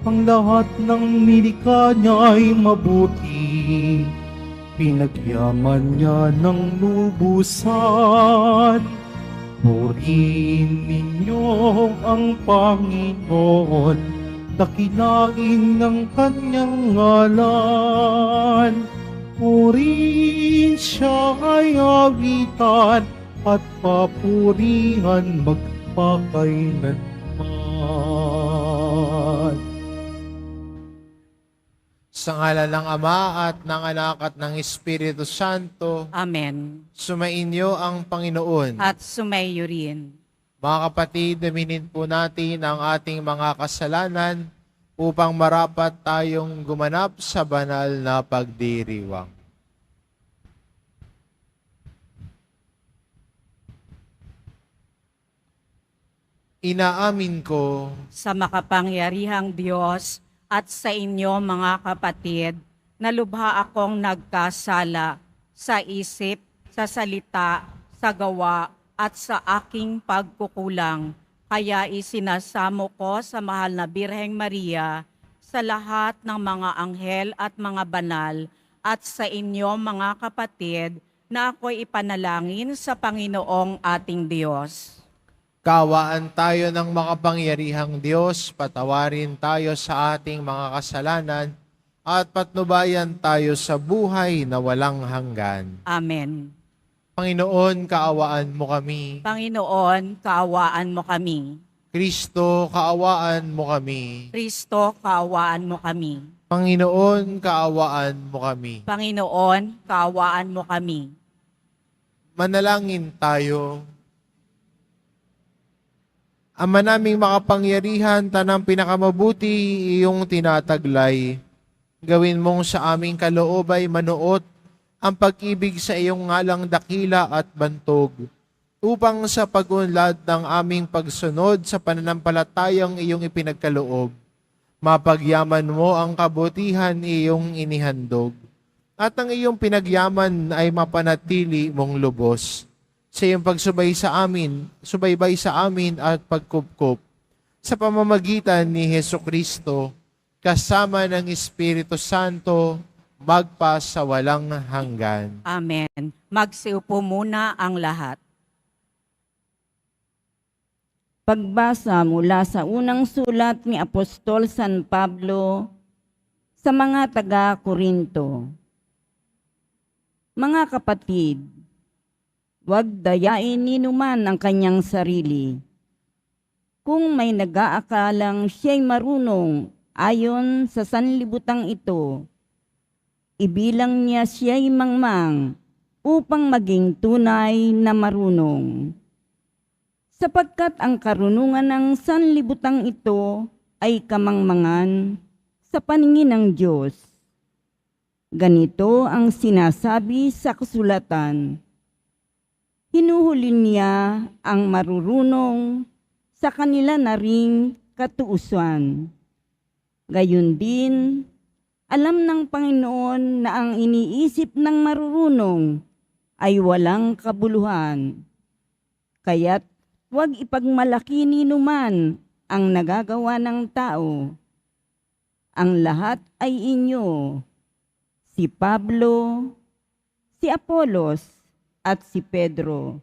Ang lahat ng nilikha niya'y mabuti, pinagyaman niya ng lubusan. Purihin ninyo ang Panginoon, dakilain ng kanyang ngalan. Purihin siya ay awitan, at papurihan magpakailanman. Sa ngalan ng Ama at ng Anak at ng Espiritu Santo, Amen. sumainyo ang Panginoon. At sumayo rin. Mga kapatid, aminin po natin ang ating mga kasalanan upang marapat tayong gumanap sa banal na pagdiriwang. Inaamin ko Sa makapangyarihang Diyos at sa inyo mga kapatid, na lubha akong nagkasala sa isip, sa salita, sa gawa, at sa aking pagkukulang. Kaya isinasamo ko sa mahal na Birheng Maria, sa lahat ng mga anghel at mga banal, at sa inyo mga kapatid, na ako'y ipanalangin sa Panginoong ating Diyos. Kaawaan tayo ng makapangyarihang Diyos, patawarin tayo sa ating mga kasalanan, at patnubayan tayo sa buhay na walang hanggan. Amen. Panginoon, kaawaan mo kami. Panginoon, kaawaan mo kami. Kristo, kaawaan mo kami. Kristo, kaawaan mo kami. Panginoon, kaawaan mo kami. Panginoon, kaawaan mo kami. Manalangin tayo. Ama naming makapangyarihan, tanang pinakamabuti iyong tinataglay. Gawin mong sa aming kaloob ay manuot ang pag-ibig sa iyong ngalang dakila at bantog, upang sa pag-unlad ng aming pagsunod sa pananampalatayang iyong ipinagkaloob, mapagyaman mo ang kabutihan iyong inihandog, at ang iyong pinagyaman ay mapanatili mong lubos sa iyong subaybay sa amin at pagkupkup sa pamamagitan ni Hesukristo, kasama ng Espiritu Santo, magpa sa walang hanggan. Amen. Magsiupo muna ang lahat. Pagbasa mula sa unang sulat ni Apostol San Pablo sa mga taga-Korinto. Mga kapatid, huwag dayain ni numan ang kanyang sarili. Kung may nag-aakalang siya'y marunong ayon sa sanlibutang ito, ibilang niya siya'y mangmang upang maging tunay na marunong. Sapagkat ang karunungan ng sanlibutang ito ay kamangmangan sa paningin ng Diyos. Ganito ang sinasabi sa kasulatan: hinuhuli niya ang marurunong sa kanila na ring katuusan. Gayon din, alam ng Panginoon na ang iniisip ng marurunong ay walang kabuluhan. Kaya't huwag ipagmalaki ni numan ang nagagawa ng tao. Ang lahat ay inyo, si Pablo, si Apolos, at si Pedro.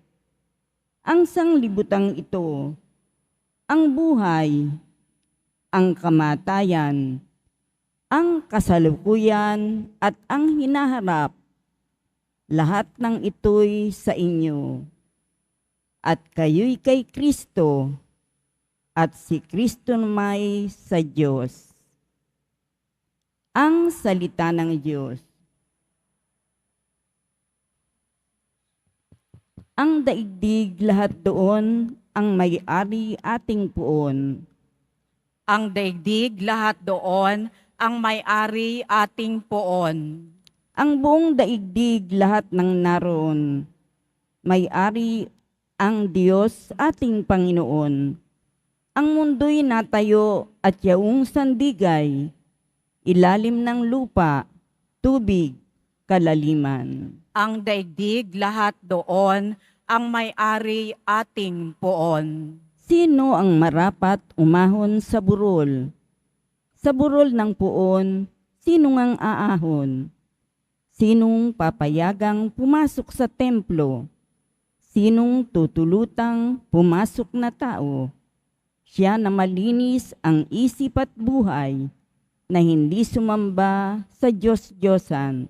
Ang sanglibutang ito, ang buhay, ang kamatayan, ang kasalukuyan at ang hinaharap, lahat ng ito'y sa inyo. At kayo'y kay Kristo, at si Kristo may sa Diyos. Ang salita ng Diyos. Ang daigdig lahat doon ang may-ari ating puon. Ang daigdig lahat doon ang may-ari ating poon. Ang buong daigdig lahat ng naroon, may-ari ang Diyos ating Panginoon. Ang mundo'y natayo at yaong sandigay, ilalim ng lupa, tubig, kalaliman. Ang daigdig lahat doon ang may-ari ating poon. Sino ang marapat umahon sa burol? Sa burol ng puon, sino ngang aahon? Sinong papayagang pumasok sa templo? Sinong tutulutang pumasok na tao? Siya na malinis ang isip at buhay, na hindi sumamba sa Diyos-Diyosan,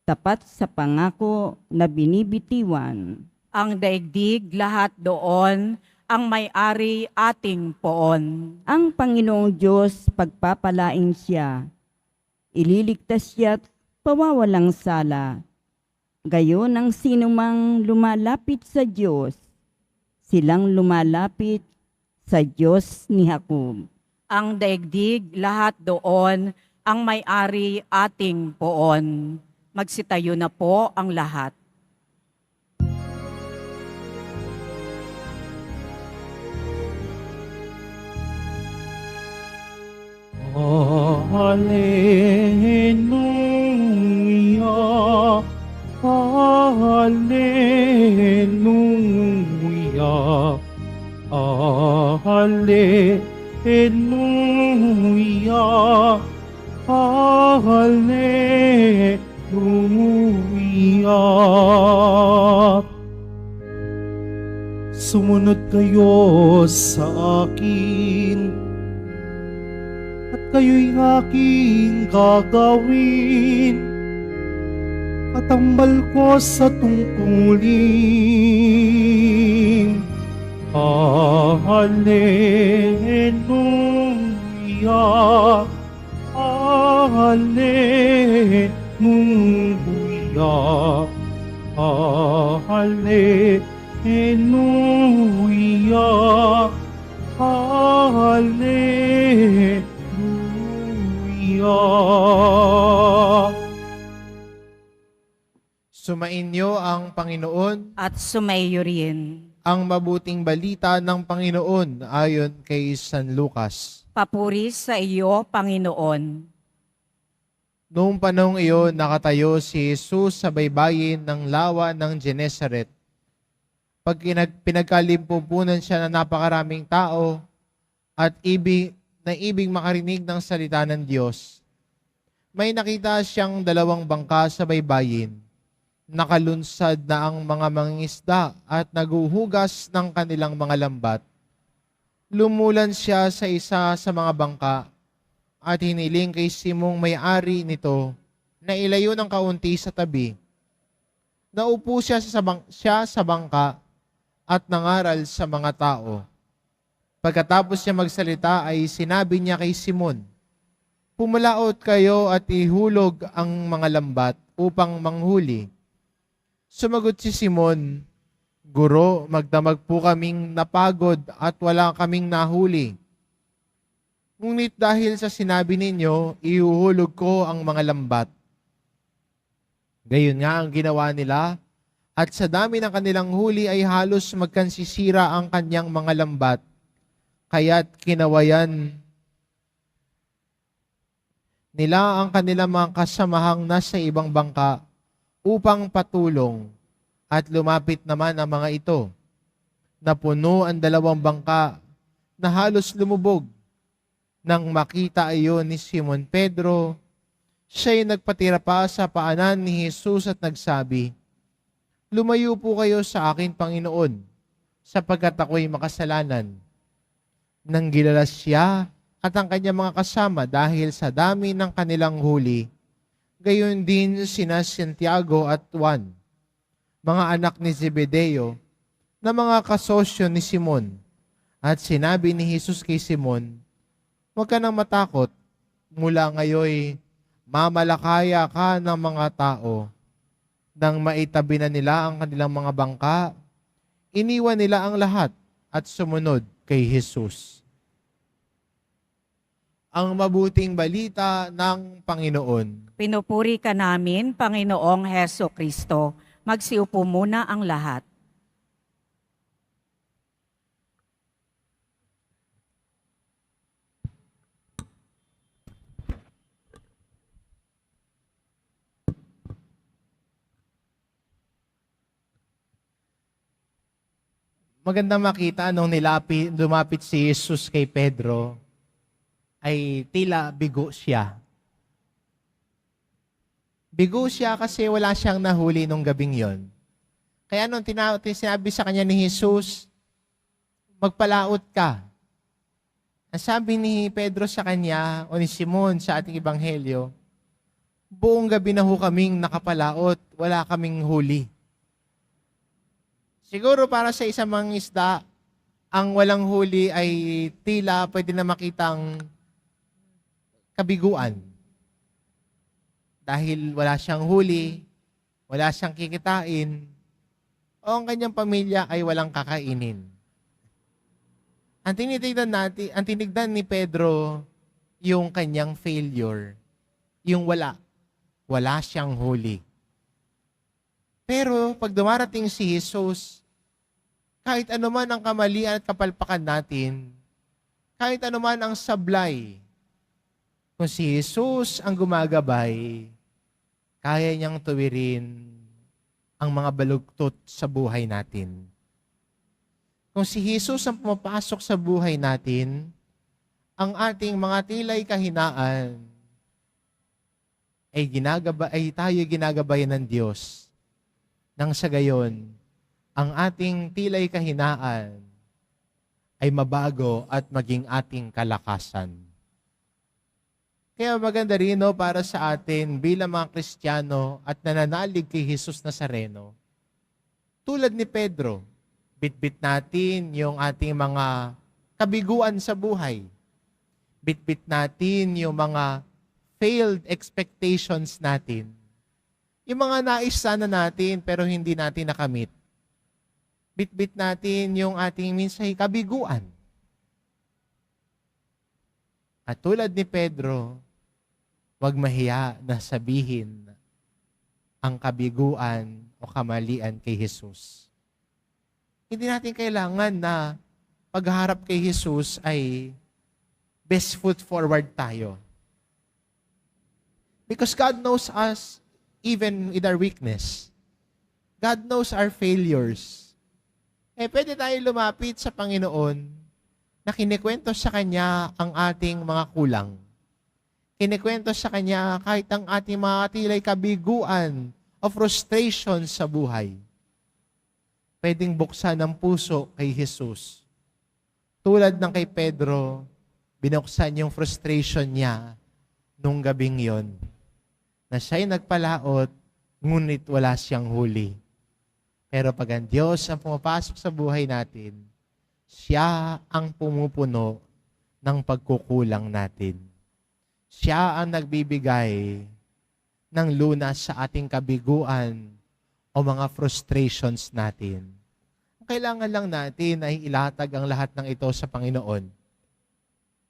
tapat sa pangako na binibitiwan. Ang daigdig lahat doon, ang may-ari ating poon. Ang Panginoong Diyos pagpapalain siya, ililigtas siya't pawawalang sala. Gayon ang sinumang lumalapit sa Diyos, silang lumalapit sa Diyos ni Jacob. Ang daigdig lahat doon, ang may-ari ating poon. Magsitayo na po ang lahat. Hallelujah, Hallelujah, Hallelujah, Hallelujah. Sumunod kayo sa akin, at kayo'y aking gagawin, katambal ko sa tungkulin. Hallelujah, Hallelujah, Hallelujah, Hallelujah. Sumainyo ang Panginoon, At sumaiyo rin. ang mabuting balita ng Panginoon ayon kay San Lucas. Papuri sa iyo, Panginoon. Noong panahong iyon, nakatayo si Jesus sa baybayin ng lawa ng Genesaret. Pag pinagkalimpupunan siya ng napakaraming tao at ibig makarinig ng salita ng Diyos, may nakita siyang dalawang bangka sa baybayin. Nakalunsad na ang mga mangingisda at naguhugas ng kanilang mga lambat. Lumulan siya sa isa sa mga bangka at hiniling kay Simong may-ari nito na ilayo ng kaunti sa tabi. Naupo siya sa bangka at nangaral sa mga tao. Pagkatapos niya magsalita ay sinabi niya kay Simon, "Pumalaot kayo at ihulog ang mga lambat upang manghuli." Sumagot si Simon, "Guro, magdamag po kaming napagod at wala kaming nahuli. Ngunit dahil sa sinabi ninyo, ihuhulog ko ang mga lambat." Gayon nga ang ginawa nila, at sa dami ng kanilang huli ay halos magkansisira ang kanyang mga lambat. Kaya't kinawayan nila ang kanilang mga kasamahang nasa ibang bangka upang patulong, at lumapit naman ang mga ito. Napuno ang dalawang bangka na halos lumubog. Nang makita iyon ni Simon Pedro, siya'y nagpatira pa sa paanan ni Jesus at nagsabi, "Lumayo po kayo sa akin, Panginoon, sapagkat ako'y makasalanan." Nang gilalas siya at ang kanyang mga kasama dahil sa dami ng kanilang huli, gayon din sina Santiago at Juan, mga anak ni Zebedeo, na mga kasosyo ni Simon. At sinabi ni Jesus kay Simon, "Huwag ka nang matakot, mula ngayon mamalakaya ka ng mga tao." Nang maitabi na nila ang kanilang mga bangka, iniwan nila ang lahat at sumunod kay Jesus. Ang mabuting balita ng Panginoon. Pinupuri ka namin, Panginoong Heso Kristo. Magsiupo muna ang lahat. Magandang makita nung lumapit si Jesus kay Pedro. ay tila bigo siya. Bigo siya kasi wala siyang nahuli nung gabing yon. Kaya nung sinabi sa kanya ni Jesus, magpalaot ka. Ang sabi ni Pedro sa kanya, o ni Simon sa ating ebanghelyo, buong gabi na ho kaming nakapalaot, wala kaming huli. Siguro para sa isang mangingisda, ang walang huli ay tila pwede na makitang kabiguan. Dahil wala siyang huli, wala siyang kikitain, o ang kanyang pamilya ay walang kakainin. Ang tinignan ni Pedro yung kanyang failure, yung wala siyang huli. Pero pag dumarating si Jesus, kahit anuman ang kamalian at kapalpakan natin, kahit anuman ang sablay, kung si Jesus ang gumagabay, kaya niyang tuwirin ang mga balugtot sa buhay natin. Kung si Jesus ang pumapasok sa buhay natin, ang ating mga tilay kahinaan ay tayo ginagabayan ng Diyos. Nang sa gayon, ang ating tilay kahinaan ay mabago at maging ating kalakasan. Kaya maganda rin para sa atin bilang mga Kristiyano at nananalig kay Jesus Nazareno. Tulad ni Pedro, bitbit natin yung ating mga kabiguan sa buhay. Bitbit natin yung mga failed expectations natin. Yung mga nais sana natin pero hindi natin nakamit. Bitbit natin yung ating minsay kabiguan. At tulad ni Pedro, huwag mahiya na sabihin ang kabiguan o kamalian kay Jesus. Hindi natin kailangan na pagharap kay Jesus ay best foot forward tayo. Because God knows us even with our weakness. God knows our failures. Pwede tayo lumapit sa Panginoon na kinikwento sa Kanya ang ating mga kulang. Kinikwento sa Kanya kahit ang ating mga tilay kabiguan o frustration sa buhay. Pwedeng buksan ang puso kay Jesus. Tulad ng kay Pedro, binuksan yung frustration niya nung gabing yon. Na siya'y nagpalaot, ngunit wala siyang huli. Pero pag ang Diyos ang pumapasok sa buhay natin, siya ang pumupuno ng pagkukulang natin. Siya ang nagbibigay ng lunas sa ating kabiguan o mga frustrations natin. Kailangan lang natin ay ilatag ang lahat ng ito sa Panginoon.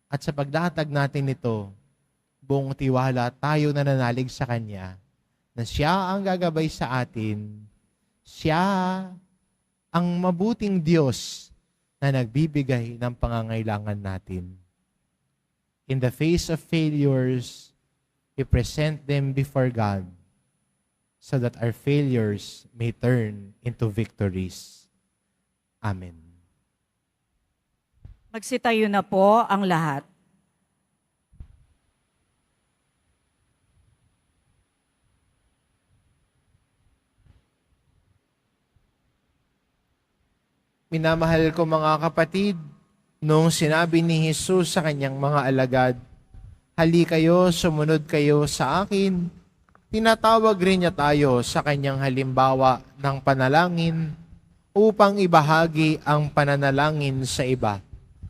At sa paglatag natin ito, buong tiwala tayo nananalig sa Kanya na siya ang gagabay sa atin. Siya ang mabuting Diyos na nagbibigay ng pangangailangan natin. In the face of failures, we present them before God so that our failures may turn into victories. Amen. Magsitayo na po ang lahat. Minamahal ko mga kapatid, nung sinabi ni Jesus sa kanyang mga alagad, "Hali kayo, sumunod kayo sa akin," tinatawag rin niya tayo sa kanyang halimbawa ng panalangin upang ibahagi ang pananalangin sa iba.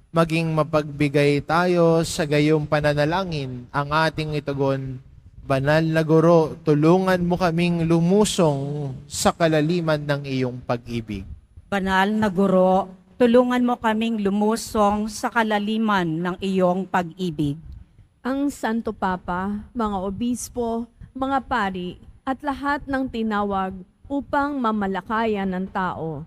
Maging mapagbigay tayo sa gayong pananalangin ang ating itugon, "Banal na Guro, tulungan mo kaming lumusong sa kalaliman ng iyong pag-ibig." Banal na Guro, tulungan mo kaming lumusong sa kalaliman ng iyong pag-ibig. Ang Santo Papa, mga obispo, mga pari, at lahat ng tinawag upang mamalakayan ng tao,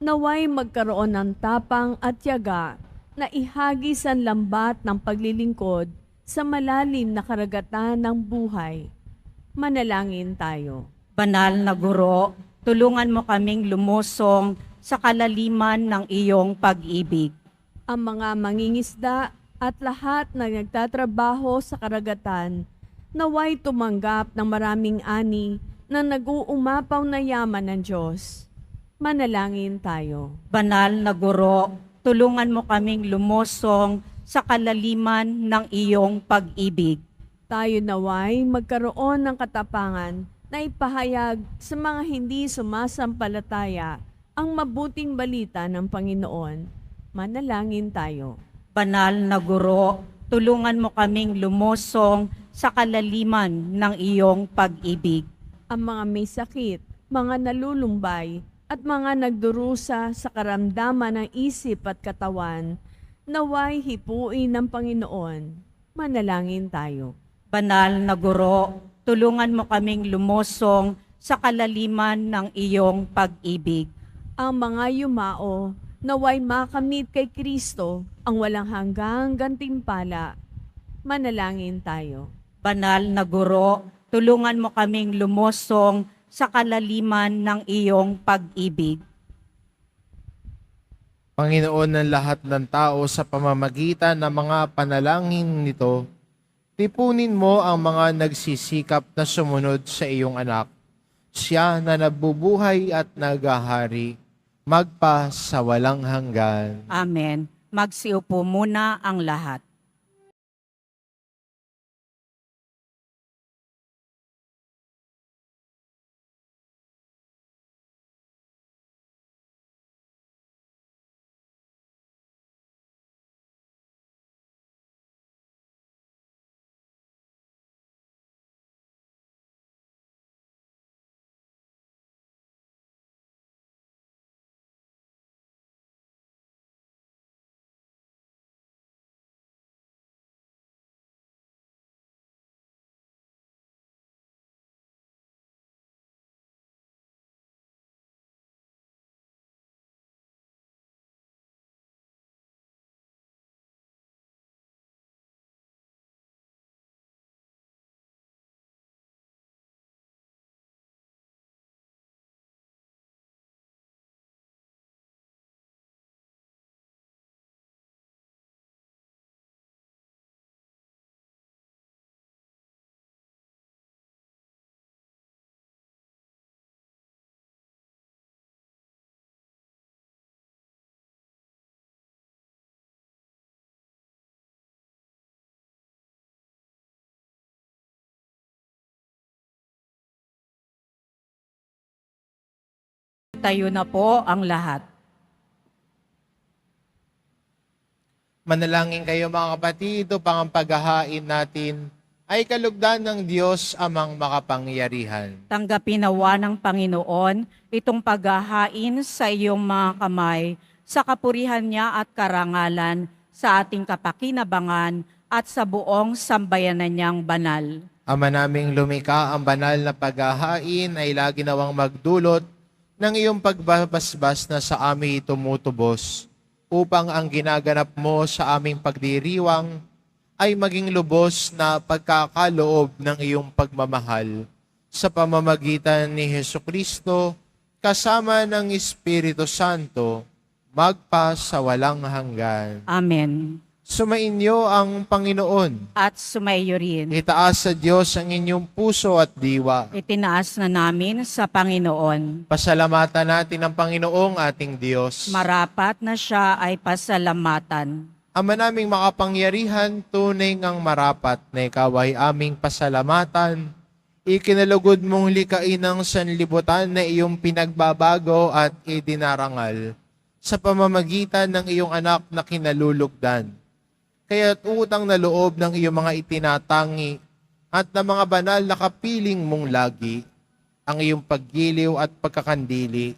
naway magkaroon ng tapang at tiyaga na ihagis ang lambat ng paglilingkod sa malalim na karagatan ng buhay. Manalangin tayo. Banal na Guro, tulungan mo kaming lumusong sa kalaliman ng iyong pag-ibig. Ang mga mangingisda, at lahat na nagtatrabaho sa karagatan, naway tumanggap ng maraming ani na nag-uumapaw na yaman ng Diyos. Manalangin tayo. Banal na Guro, tulungan mo kaming lumosong sa kalaliman ng iyong pag-ibig. Tayo naway magkaroon ng katapangan na ipahayag sa mga hindi sumasampalataya ang mabuting balita ng Panginoon. Manalangin tayo. Banal na Guro, tulungan mo kaming lumosong sa kalaliman ng iyong pag-ibig. Ang mga may sakit, mga nalulumbay, at mga nagdurusa sa karamdaman ng isip at katawan, naway hipuin ng Panginoon. Manalangin tayo. Banal na Guro, tulungan mo kaming lumosong sa kalaliman ng iyong pag-ibig. Ang mga yumao, naway makamit kay Kristo ang walang hanggang gantimpala. Manalangin tayo. Banal na Guro, tulungan mo kaming lumosong sa kalaliman ng iyong pag-ibig. Panginoon ng lahat ng tao, sa pamamagitan ng mga panalangin nito, tipunin mo ang mga nagsisikap na sumunod sa iyong anak. Siya na nabubuhay at nagahari, magpa sa walang hanggan. Amen. Magsiupo muna ang lahat. Tayo na po ang lahat. Manalangin kayo mga kapatid, upang ang paghahain natin ay kalugdan ng Diyos amang makapangyarihan. Tanggapin nawa ng Panginoon itong paghahain sa iyong mga kamay, sa kapurihan niya at karangalan, sa ating kapakinabangan at sa buong sambayanan niyang banal. Ama naming lumikha, ang banal na paghahain ay lagi nawang magdulot ng iyong pagbabasbas na sa amin tumutubos, upang ang ginaganap mo sa aming pagdiriwang ay maging lubos na pagkakaloob ng iyong pagmamahal sa pamamagitan ni Hesukristo kasama ng Espiritu Santo, magpa sa walang hanggan. Amen. Sumainyo ang Panginoon. At sumaiyo rin. Itaas sa Diyos ang inyong puso at diwa. Itinaas na namin sa Panginoon. Pasalamatan natin ang Panginoong ating Diyos. Marapat na siya ay pasalamatan. Ama naming makapangyarihan, tunay ngang marapat na ikaw ay aming pasalamatan. Ikinalugod mong likain ng sanlibutan na iyong pinagbabago at idinarangal sa pamamagitan ng iyong anak na kinalulugdan. Kaya't utang na loob ng iyong mga itinatangi at ng mga banal na kapiling mong lagi, ang iyong paggiliw at pagkakandili.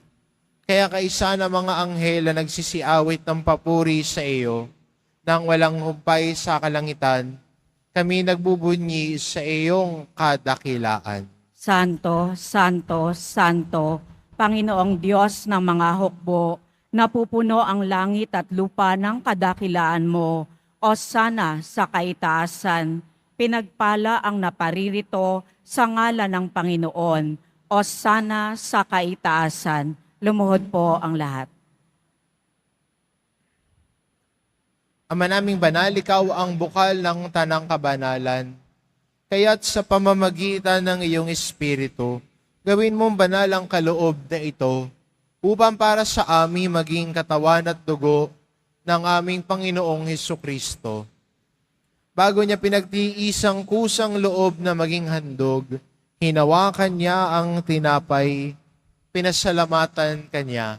Kaya kaisa na mga anghel na nagsisiawit ng papuri sa iyo, nang walang humpay sa kalangitan, kami nagbubunyi sa iyong kadakilaan. Santo, Santo, Santo, Panginoong Diyos ng mga hukbo, napupuno ang langit at lupa ng kadakilaan mo. O sana sa kaitaasan, pinagpala ang naparirito sa ngalan ng Panginoon. O sana sa kaitaasan, lumuhod po ang lahat. Ama naming banal, ikaw ang bukal ng tanang kabanalan. Kaya't sa pamamagitan ng iyong Espiritu, gawin mong banal ang kaloob na ito upang para sa amin maging katawan at dugo ng aming Panginoong Hesukristo. Bago niya pinagtiisang kusang loob na maging handog, hinawakan niya ang tinapay, pinasalamatan kanya.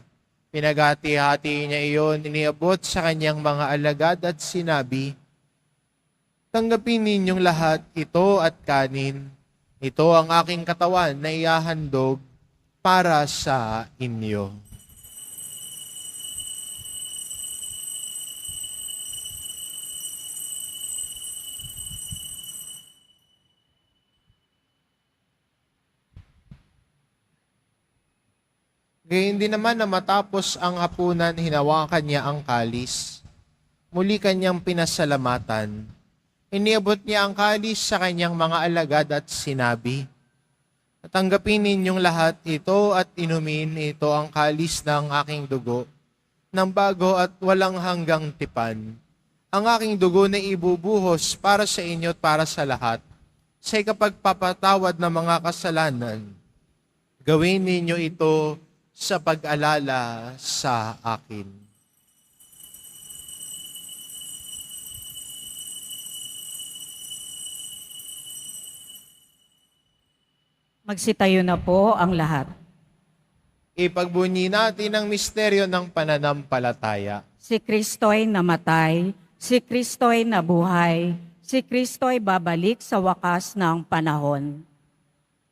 Pinagati-hati niya iyon, iniabot sa kanyang mga alagad at sinabi, "Tanggapin ninyong lahat ito at kanin. Ito ang aking katawan na ihahandog para sa inyo." Gayun din naman na matapos ang hapunan, hinawakan niya ang kalis. Muli kanyang pinasalamatan. Iniabot niya ang kalis sa kanyang mga alagad at sinabi, "Tanggapin ninyong lahat ito at inumin, ito ang kalis ng aking dugo, ng bago at walang hanggang tipan. Ang aking dugo na ibubuhos para sa inyo at para sa lahat, sa ikapagpapatawad ng mga kasalanan. Gawin ninyo ito sa pag-alala sa akin." Magsitayo na po ang lahat. Ipagbunyi natin ang misteryo ng pananampalataya. Si Kristo'y namatay, si Kristo'y nabuhay, si Kristo'y babalik sa wakas ng panahon.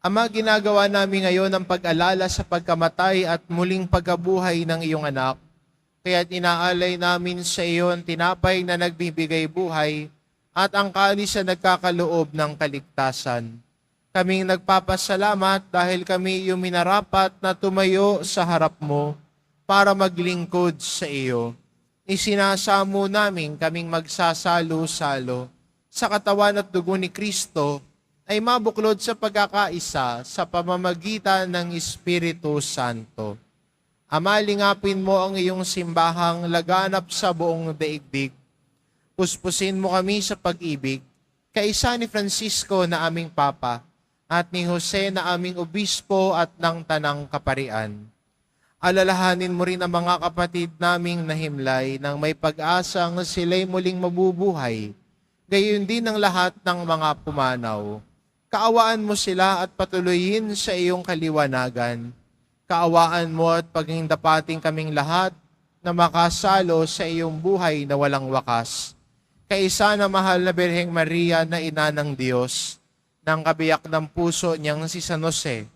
Ama, ginagawa namin ngayon ang pag-alala sa pagkamatay at muling pagkabuhay ng iyong anak. Kaya't inaalay namin sa iyo ang tinapay na nagbibigay buhay at ang kalis na nagkakaloob ng kaligtasan. Kaming nagpapasalamat dahil kami iyong minarapat na tumayo sa harap mo para maglingkod sa iyo. Isinasamo namin kaming magsasalo-salo sa katawan at dugo ni Kristo ay mabuklod sa pagkakaisa sa pamamagitan ng Espiritu Santo. Ama, lingapin mo ang iyong simbahang laganap sa buong daigdig. Puspusin mo kami sa pag-ibig, kaisa ni Francisco na aming Papa, at ni Jose na aming Obispo at ng Tanang Kaparian. Alalahanin mo rin ang mga kapatid naming nahimlay nang may pag-asang sila'y muling mabubuhay, gayon din ang lahat ng mga pumanaw. Kaawaan mo sila at patuloyin sa iyong kaliwanagan. Kaawaan mo at paghindapating kaming lahat na makasalo sa iyong buhay na walang wakas. Kaisa na mahal na Birheng Maria na ina ng Diyos, ng kabiyak ng puso niyang si San Jose,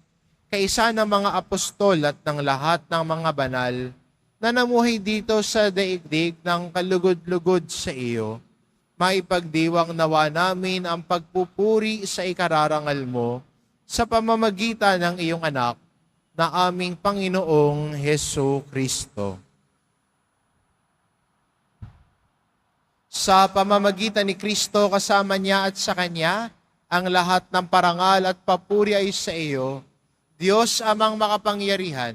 kaisa ng mga apostol at ng lahat ng mga banal na namuhay dito sa daigdig ng kalugod-lugod sa iyo, maipagdiwang nawa namin ang pagpupuri sa ikararangal mo sa pamamagitan ng iyong anak na aming Panginoong Hesu Kristo. Sa pamamagitan ni Kristo, kasama niya at sa Kanya, ang lahat ng parangal at papuri ay sa iyo, Diyos amang makapangyarihan,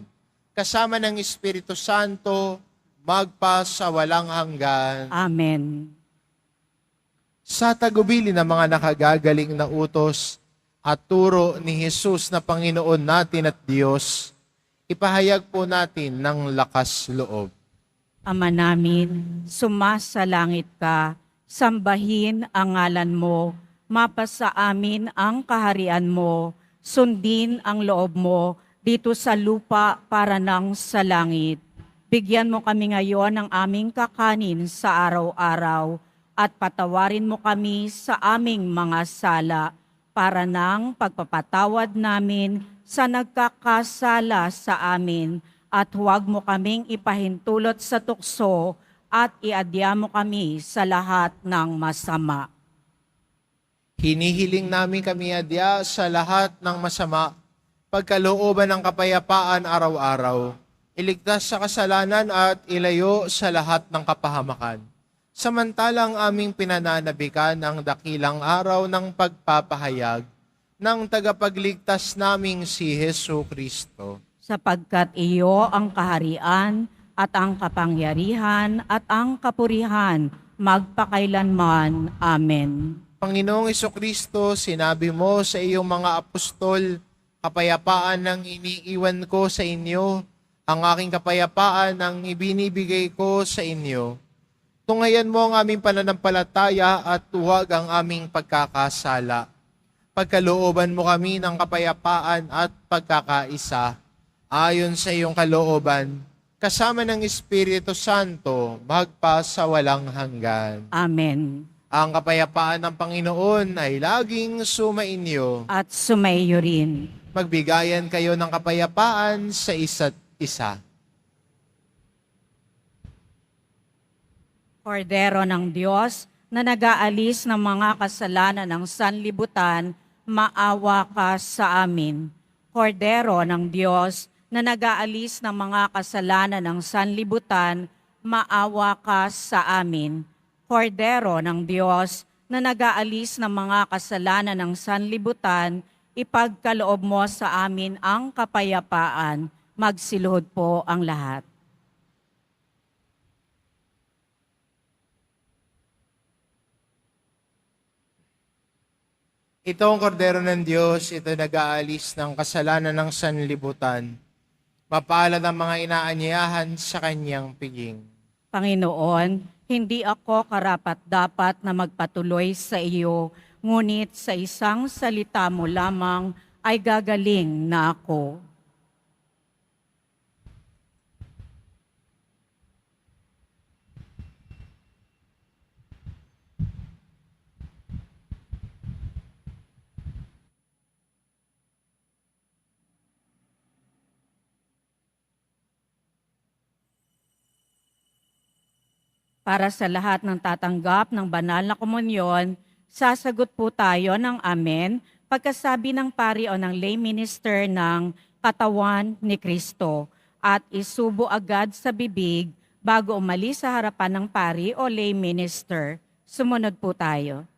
kasama ng Espiritu Santo, magpa sa walang hanggan. Amen. Sa tagubilin ng mga nakagagaling na utos at turo ni Jesus na Panginoon natin at Diyos, ipahayag po natin ng lakas loob. Ama namin, sumasalangit ka, sambahin ang ngalan mo, mapasa amin ang kaharian mo, sundin ang loob mo dito sa lupa para nang sa langit. Bigyan mo kami ngayon ng aming kakanin sa araw-araw at patawarin mo kami sa aming mga sala para nang pagpapatawad namin sa nagkakasala sa amin at huwag mo kaming ipahintulot sa tukso at iadya mo kami sa lahat ng masama. Hinihiling namin kami adya sa lahat ng masama, pagkalooban ng kapayapaan araw-araw, iligtas sa kasalanan at ilayo sa lahat ng kapahamakan. Samantalang aming pinananabikan ang dakilang araw ng pagpapahayag ng tagapagligtas naming si Hesu Kristo. Sapagkat iyo ang kaharian at ang kapangyarihan, at ang kapurihan, magpakailanman. Amen. Panginoong Kristo, sinabi mo sa iyong mga apostol, kapayapaan ang iniiwan ko sa inyo, ang aking kapayapaan ang ibinibigay ko sa inyo. Tunghayan mo ang aming pananampalataya at huwag ang aming pagkakasala. Pagkalooban mo kami ng kapayapaan at pagkakaisa, ayon sa iyong kalooban, kasama ng Espiritu Santo, magpa sa walang hanggan. Amen. Ang kapayapaan ng Panginoon ay laging sumainyo. At sumaiyo rin. Magbigayan kayo ng kapayapaan sa isa't isa. Kordero ng Diyos na nag-aalis ng mga kasalanan ng sanlibutan, maawa ka sa amin. Kordero ng Diyos na nag-aalis ng mga kasalanan ng sanlibutan, maawa ka sa amin. Kordero ng Diyos na nag-aalis ng mga kasalanan ng sanlibutan, ipagkaloob mo sa amin ang kapayapaan. Magsiluhod po ang lahat. Ito ang kordero ng Diyos, ito nag-aalis ng kasalanan ng sanlibutan. Mapalad ang mga inaanyayahan sa kanyang piging. Panginoon, hindi ako karapat-dapat na magpatuloy sa iyo, ngunit sa isang salita mo lamang ay gagaling na ako. Para sa lahat ng tatanggap ng banal na komunyon, sasagot po tayo ng amen pagkasabi ng pari o ng lay minister ng katawan ni Kristo at isubo agad sa bibig bago umalis sa harapan ng pari o lay minister. Sumunod po tayo.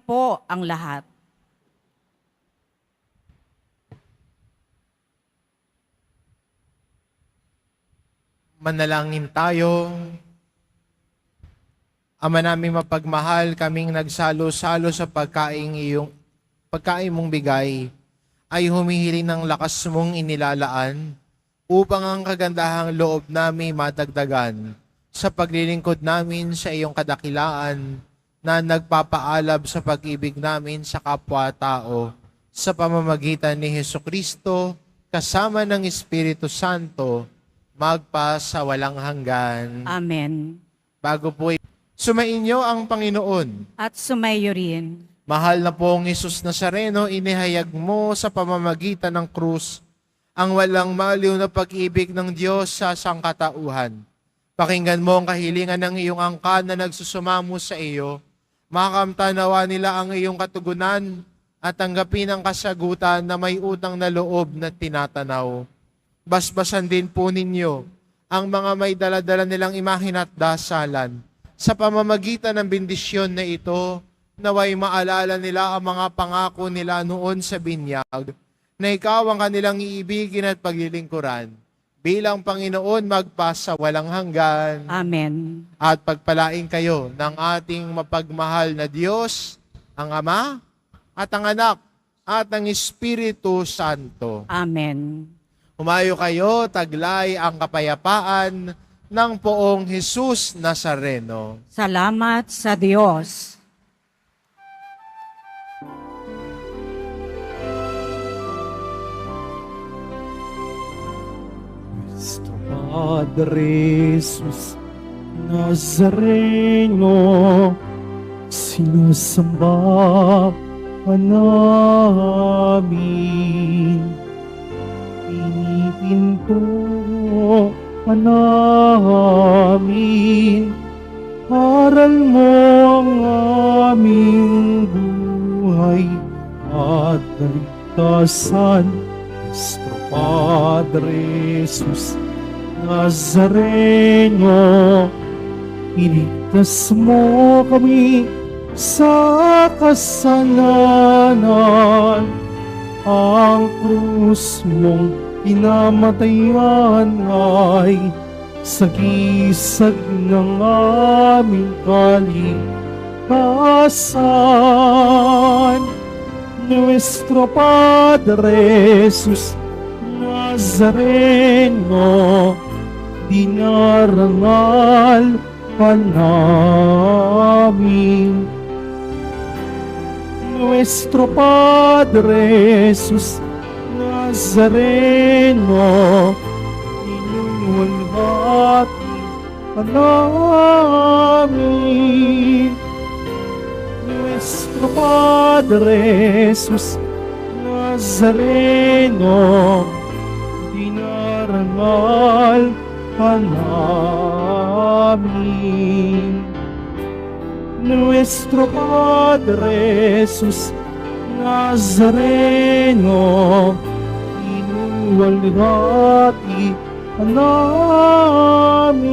Po ang lahat. Manalangin tayo. Ama naming mapagmahal, kaming nagsalo-salo sa pagkain mong bigay, ay humihiling ng lakas mong inilalaan upang ang kagandahang loob namin madagdagan sa paglilingkod namin sa iyong kadakilaan na nagpapaalab sa pag-ibig namin sa kapwa-tao sa pamamagitan ni Hesukristo kasama ng Espiritu Santo magpa sa walang hanggan. Amen. Bago po sumainyo ang Panginoon. At sumayo rin. Mahal na pong Jesus Nazareno, inihayag mo sa pamamagitan ng krus ang walang maliw na pag-ibig ng Diyos sa sangkatauhan. Pakinggan mo ang kahilingan ng iyong angkan na nagsusumamo sa iyo. Makamtanawa nila ang iyong katugunan at tanggapin ang kasagutan na may utang na loob na tinatanaw. Basbasan din po ninyo ang mga may daladala nilang imahin at dasalan. Sa pamamagitan ng bendisyon na ito, naway maalala nila ang mga pangako nila noon sa binyag, na ikaw ang kanilang iibigin at paglilingkuran. Bilang Panginoon magpasa walang hanggan. Amen. At pagpalain kayo ng ating mapagmahal na Diyos, ang Ama, at ang Anak, at ang Espiritu Santo. Amen. Humayo kayo, taglay ang kapayapaan ng poong Jesus Nazareno. Salamat sa Diyos. Nuestro Padre Jesus Nazareno, sinasamba ka namin. Pinipinto ka namin. Aral mo ang aming buhay at kaligtasan. Nuestro Padre Jesus Nazareno, iligtas mo kami sa kasalanan. Ang krus mong pinamatayan ay sagisag ng aming kaligtasan. Nuestro Padre Jesus Nazareno, dinarangal ka namin. Nuestro Padre Jesus Nazareno, inuwalhati ka namin. Nuestro Padre Jesus Nazareno, dinarangal ka namin. Nuestro Padre Jesus Nazareno, inuwalhati ka namin.